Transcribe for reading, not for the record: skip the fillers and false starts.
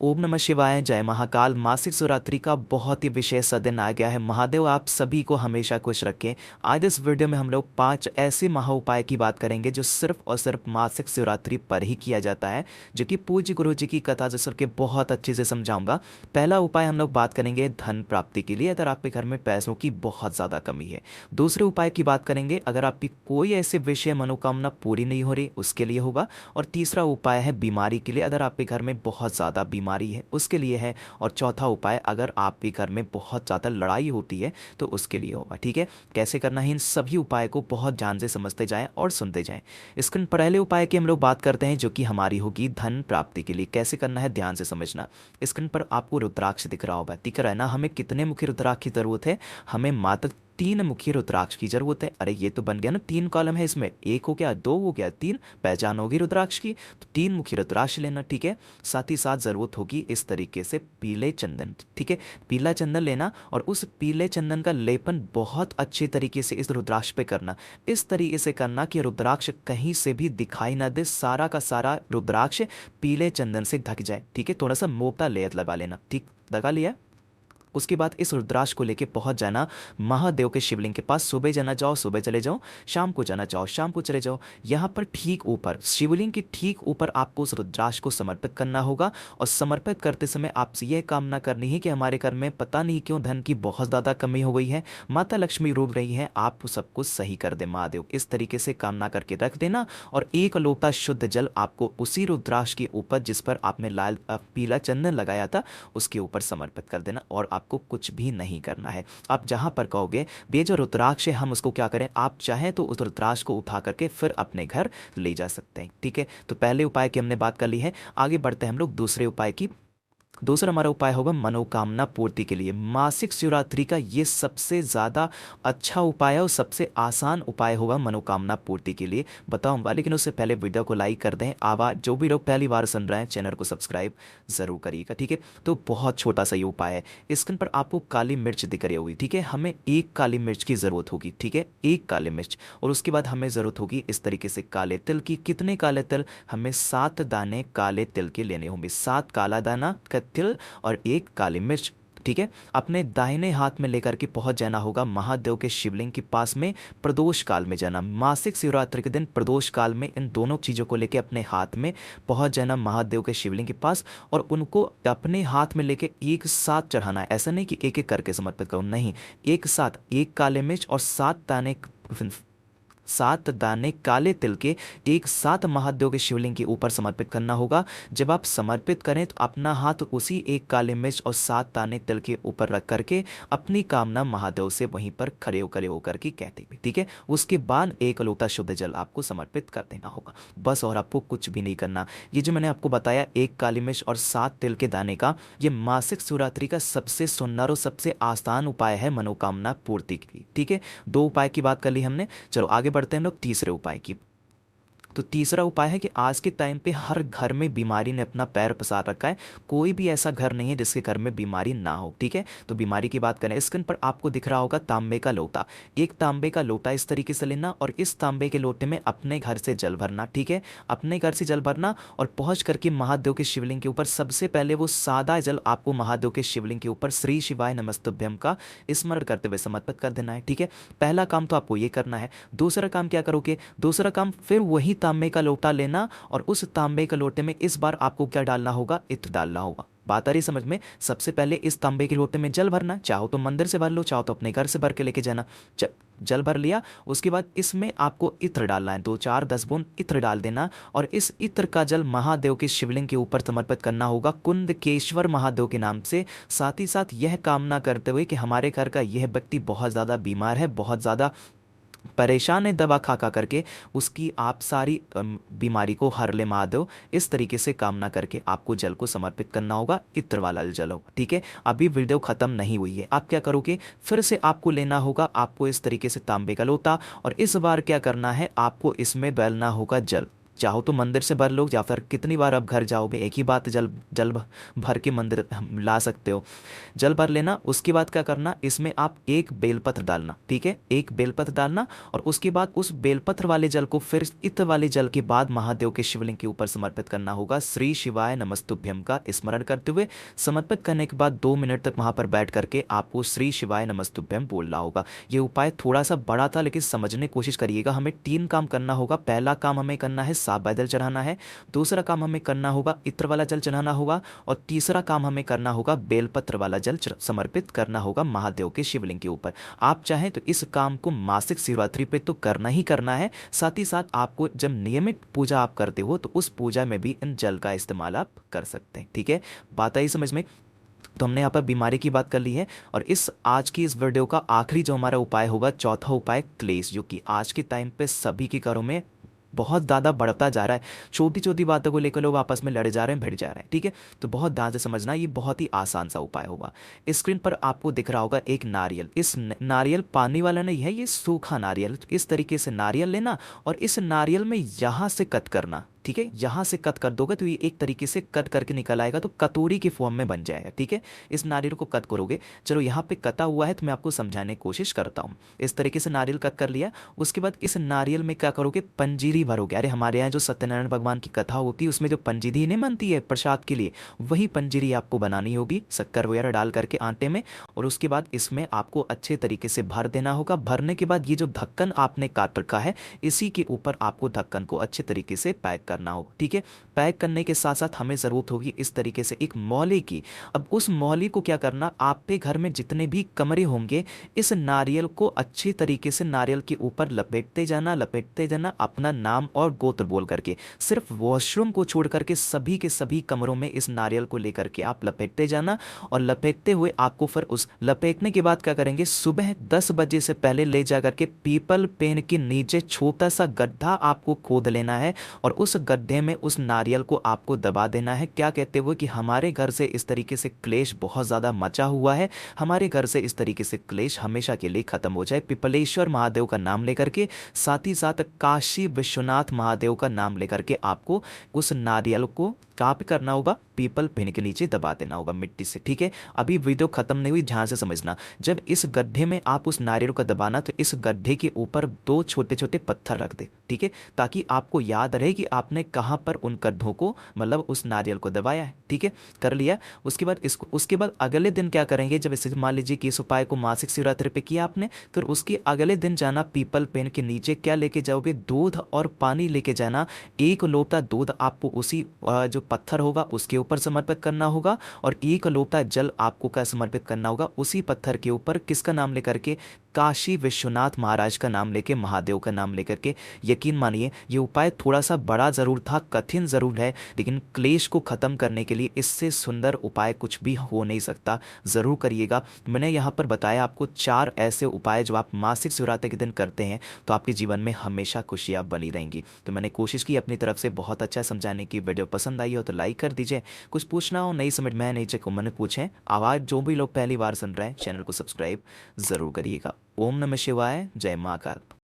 ओम नमः शिवाय, जय महाकाल। मासिक शिवरात्रि का बहुत ही विशेष दिन आ गया है। महादेव आप सभी को हमेशा खुश रखें। आज इस वीडियो में हम लोग 5 ऐसे महा उपाय की बात करेंगे जो सिर्फ और सिर्फ मासिक शिवरात्रि पर ही किया जाता है, जो कि पूज्य गुरु जी की कथा से सुन के बहुत अच्छे से समझाऊंगा। पहला उपाय हम लोग बात करेंगे धन प्राप्ति के लिए, अगर आपके घर में पैसों की बहुत ज़्यादा कमी है। दूसरे उपाय की बात करेंगे अगर आपकी कोई ऐसे विषय मनोकामना पूरी नहीं हो रही, उसके लिए होगा। और तीसरा उपाय है बीमारी के लिए, अगर आपके घर में बहुत ज़्यादा बीमारी है उसके लिए है। और चौथा उपाय अगर आपके घर में बहुत ज़्यादा लड़ाई होती है तो उसके लिए होगा। ठीक है, कैसे करना है इन सभी उपाय को बहुत ध्यान से समझते जाएं और सुनते जाएं। इसके पहले उपाय की हम लोग बात करते हैं जो कि हमारी होगी धन प्राप्ति के लिए। कैसे करना है ध्यान से समझना। स्क्रीन पर आपको रुद्राक्ष दिख रहा होगा, दिख रहा है ना। हमें कितने मुख्य रुद्राक्ष की जरूरत है? हमें मात्र 3 मुख्य रुद्राक्ष की जरूरत है। अरे ये तो बन गया ना, 3 कॉलम है इसमें, एक हो गया, 2 हो गया, 3। पहचान होगी रुद्राक्ष की, तो 3 मुख्य रुद्राक्ष लेना। ठीक है, साथ ही साथ जरूरत होगी इस तरीके से पीले चंदन। ठीक है, पीला चंदन लेना और उस पीले चंदन का लेपन बहुत अच्छे तरीके से इस रुद्राक्ष पे करना। इस तरीके से करना कि रुद्राक्ष कहीं से भी दिखाई ना दे, सारा का सारा रुद्राक्ष पीले चंदन से ढक जाए। ठीक है, थोड़ा सा मोटा लेयर लगा लेना। ठीक, लगा लिया। उसके बाद इस रुद्राक्ष को लेके पहुंच जाना महादेव के शिवलिंग के पास। सुबह जाना चाहो सुबह चले जाओ, शाम को जाना चाहो शाम को चले जाओ। यहाँ पर ठीक ऊपर शिवलिंग के ठीक ऊपर आपको उस रुद्राक्ष को समर्पित करना होगा। और समर्पित करते समय आपसे यह कामना करनी है कि हमारे घर में पता नहीं क्यों धन की बहुत ज़्यादा कमी हो गई है, माता लक्ष्मी रूठ रही है, आप सब कुछ सही कर दे महादेव। इस तरीके से कामना करके रख देना। और 1 लोटा शुद्ध जल आपको उसी रुद्राक्ष के ऊपर जिस पर आपने लाल पीला चंदन लगाया था उसके ऊपर समर्पित कर देना। और आपको कुछ भी नहीं करना है। आप जहां पर कहोगे ये जो रुद्राक्ष है हम उसको क्या करें, आप चाहें तो उस रुद्राक्ष को उठा करके फिर अपने घर ले जा सकते हैं। ठीक है, तो पहले उपाय की हमने बात कर ली है। आगे बढ़ते हैं हम लोग दूसरे उपाय की। दूसरा हमारा उपाय होगा मनोकामना पूर्ति के लिए। मासिक शिवरात्रि का ये सबसे ज़्यादा अच्छा उपाय है और सबसे आसान उपाय होगा मनोकामना पूर्ति के लिए, बताऊंगा। लेकिन उससे पहले वीडियो को लाइक कर दें। आवाज़ जो भी लोग पहली बार सुन रहे हैं चैनल को सब्सक्राइब ज़रूर करिएगा। ठीक है, तो बहुत छोटा सा ये उपाय है। स्क्रीन पर आपको काली मिर्च दिख रही होगी। ठीक है, हमें 1 काली मिर्च की ज़रूरत होगी। ठीक है, 1 काली मिर्च। और उसके बाद हमें ज़रूरत होगी इस तरीके से काले तिल की। कितने काले तिल? हमें 7 दाने काले तिल के लेने होंगे। 7 काला दाना का तिल और 1 काली मिर्च। ठीक है, अपने दाहिने हाथ में लेकर के पहुंच जाना होगा महादेव के शिवलिंग के पास में। प्रदोष काल में जाना, मासिक शिवरात्रि के दिन प्रदोष काल में इन दोनों चीज़ों को लेके अपने हाथ में पहुंच जाना महादेव के शिवलिंग के पास। और उनको अपने हाथ में लेके एक साथ चढ़ाना है। ऐसा नहीं कि एक एक करके समर्पित करो, नहीं, एक साथ 1 काले मिर्च और 7 दाने काले तिल के एक साथ महादेव के शिवलिंग के ऊपर समर्पित करना होगा। जब आप समर्पित करें तो अपना हाथ उसी 1 काले मिर्च और 7 दाने तिल के ऊपर रख करके अपनी कामना महादेव से वहीं पर खड़े होकर के कहते हुए। ठीक है, उसके बाद 1 लोटा शुद्ध जल आपको समर्पित कर देना होगा, बस। और आपको कुछ भी नहीं करना। ये जो मैंने आपको बताया 1 काली मिर्च और 7 तिल के दाने का, ये मासिक शिवरात्रि का सबसे सुंदर और सबसे आसान उपाय है मनोकामना पूर्ति के लिए। ठीक है, 2 उपाय की बात कर ली हमने। चलो आगे बढ़ते हैं हम लोग तीसरे उपाय की। तो तीसरा उपाय है कि आज के टाइम पे हर घर में बीमारी ने अपना पैर पसार रखा है। कोई भी ऐसा घर नहीं है जिसके घर में बीमारी ना हो। ठीक है, तो बीमारी की बात करें, स्क्रीन पर आपको दिख रहा होगा तांबे का लोटा। 1 तांबे का लोटा इस तरीके से लेना और इस तांबे के लोटे में अपने घर से जल भरना। ठीक है, अपने घर से जल भरना और पहुंच करके महादेव के शिवलिंग के ऊपर सबसे पहले वो सादा जल आपको महादेव के शिवलिंग के ऊपर श्री शिवाय नमस्तुभ्यम का स्मरण करते हुए समर्पित कर देना है। ठीक है, पहला काम तो आपको ये करना है। दूसरा काम क्या करोगे? दूसरा काम फिर वही तांबे का लोटा लेना और उस तांबे के लोटे में इस बार आपको क्या डालना होगा? इत्र डालना होगा। बात आ रही समझ में? सबसे पहले इस तांबे के लोटे में जल भरना, चाहो तो मंदिर से भर लो, चाहो तो अपने घर से भर के लेके जाना। जल भर लिया, उसके बाद इसमें आपको इत्र डालना है। 2 4 10 बूंद इत्र डाल देना और इस इत्र का जल महादेव के शिवलिंग के ऊपर समर्पित करना होगा कुंदकेश्वर महादेव के नाम से। साथ ही साथ यह कामना करते हुए कि हमारे घर का यह व्यक्ति बहुत ज़्यादा बीमार है, बहुत ज़्यादा परेशान है, दवा खा करके उसकी आप सारी बीमारी को हर ले महादेव। इस तरीके से कामना करके आपको जल को समर्पित करना होगा, इत्र वाला जल होगा। ठीक है, अभी वीडियो खत्म नहीं हुई है। आप क्या करोगे? फिर से आपको लेना होगा आपको इस तरीके से तांबे का लोटा और इस बार क्या करना है, आपको इसमें डालना होगा जल। चाहो तो मंदिर से भर लो, या फिर कितनी बार अब घर जाओगे एक ही बात, जल जल भर के मंदिर ला सकते हो। जल भर लेना, उसके बाद क्या करना, इसमें आप एक बेलपत्र डालना, ठीक है, एक बेलपत्र डालना। और उसके बाद उस बेलपत्र वाले जल को फिर इत्र वाले जल के बाद महादेव के शिवलिंग के ऊपर समर्पित करना होगा, श्री शिवाय नमस्तुभ्यम का स्मरण करते हुए। समर्पित करने के बाद 2 मिनट तक वहां पर बैठ करके आपको श्री शिवाय नमस्तुभ्यम बोलना होगा। ये उपाय थोड़ा सा बड़ा था, लेकिन समझने की कोशिश करिएगा। हमें 3 काम करना होगा। पहला काम हमें करना है साफ बादल चढ़ाना है, दूसरा काम हमें करना होगा इत्र वाला जल चढ़ाना होगा, और तीसरा काम हमें करना होगा बेलपत्र वाला जल समर्पित करना होगा महादेव के शिवलिंग के ऊपर। आप चाहें तो इस काम को मासिक शिवरात्रि पे तो करना ही करना है, साथ ही साथ आपको जब नियमित पूजा आप करते हो तो उस पूजा में भी इन जल का इस्तेमाल आप कर सकते हैं, ठीक है। बात आई समझ में? तो हमने यहाँ पर बीमारी की बात कर ली है। और इस आज की इस वीडियो का आखिरी जो हमारा उपाय होगा, चौथा उपाय क्लेश, जो कि आज के टाइम पे सभी के घरों में बहुत ज़्यादा बढ़ता जा रहा है। छोटी छोटी बातों को लेकर लोग आपस में लड़े जा रहे हैं, भिड़ जा रहे हैं, ठीक है। तो बहुत ध्यान से समझना, ये बहुत ही आसान सा उपाय होगा। स्क्रीन पर आपको दिख रहा होगा एक नारियल। इस नारियल पानी वाला नहीं है, ये सूखा नारियल। इस तरीके से नारियल लेना और इस नारियल में यहाँ से कट करना, ठीक है। यहाँ से कट कर दोगे तो ये एक तरीके से कट करके निकल आएगा, तो कटोरी के फॉर्म में बन जाएगा, ठीक है। इस नारियल को कट करोगे। चलो यहाँ पे कटा हुआ है तो मैं आपको समझाने की कोशिश करता हूँ। इस तरीके से नारियल कट कर लिया। उसके बाद इस नारियल में क्या करोगे, पंजीरी भरोगे। अरे हमारे यहाँ जो सत्यनारायण भगवान की कथा होती है उसमें जो पंजीरी नहीं बनती है प्रसाद के लिए, वही पंजीरी आपको बनानी होगी शक्कर वगैरह डाल करके आटे में। और उसके बाद इसमें आपको अच्छे तरीके से भर देना होगा। भरने के बाद ये जो ढक्कन आपने काट रखा है, इसी के ऊपर आपको ढक्कन को अच्छे तरीके से पैक करना हो, ठीक है। पैक करने के साथ साथ हमें जरूरत होगी इस तरीके से एक मौली की। अब उस मौली को क्या करना, आपके घर में जितने भी कमरे होंगे, इस नारियल को अच्छी तरीके से नारियल के ऊपर लपेटते जाना अपना नाम और गोत्र बोल करके। सिर्फ वॉशरूम को छोड़ करके सभी के सभी कमरों में इस नारियल को लेकर के आप लपेटते जाना। और लपेटते हुए आपको फिर उस लपेटने के बाद क्या करेंगे, सुबह 10 बजे से पहले ले जा करके पीपल पेड़ के नीचे छोटा सा गड्ढा आपको खोद लेना है, और उस गड्ढे में उस नारियल को आपको दबा देना है। क्या कहते हुए कि हमारे घर से इस तरीके से क्लेश बहुत ज़्यादा मचा हुआ है, हमारे घर से इस तरीके से क्लेश हमेशा के लिए खत्म हो जाए। पिपलेश्वर महादेव का नाम लेकर के, साथ ही साथ काशी विश्वनाथ महादेव का नाम लेकर के आपको उस नारियल को कहाँ पे करना होगा, पीपल पेड़ के नीचे दबा देना होगा मिट्टी से, ठीक है। अभी वीडियो खत्म नहीं हुई, ध्यान से समझना। जब इस गड्ढे में आप उस नारियल को दबाना, तो इस गड्ढे के ऊपर 2 छोटे छोटे पत्थर रख दे, ठीक है, ताकि आपको याद रहे कि आपने कहाँ पर उन गड्ढों को, मतलब उस नारियल को दबाया है, ठीक है। कर लिया। उसके बाद अगले दिन क्या करेंगे, जब इसे मान लीजिए कि इस उपाय को मासिक शिवरात्रि पे किया आपने, फिर उसके अगले दिन जाना पीपल पेड़ के नीचे, क्या लेके जाओगे, दूध और पानी लेके जाना। 1 लोटा दूध आपको उसी जो पत्थर होगा उसके ऊपर समर्पित करना होगा, और 1 लोटा जल आपको क्या समर्पित करना होगा, उसी पत्थर के ऊपर। किसका नाम लेकर के, काशी विश्वनाथ महाराज का नाम लेके, महादेव का नाम लेकर के। यकीन मानिए ये उपाय थोड़ा सा बड़ा जरूर था, कठिन जरूर है, लेकिन क्लेश को खत्म करने के लिए इससे सुंदर उपाय कुछ भी हो नहीं सकता। जरूर करिएगा। मैंने यहाँ पर बताया आपको 4 ऐसे उपाय जो आप मासिक शिवरात्रि के दिन करते हैं तो आपके जीवन में हमेशा खुशियाँ बनी रहेंगी। तो मैंने कोशिश की अपनी तरफ से बहुत अच्छा समझाने की। वीडियो पसंद आई हो तो लाइक कर दीजिए। कुछ पूछना हो, नहीं समझ में आया, नीचे कमेंट पूछें। आवाज़ जो भी लोग पहली बार सुन रहे हैं, चैनल को सब्सक्राइब जरूर करिएगा। ओम नमः शिवाय, जय महाकाल।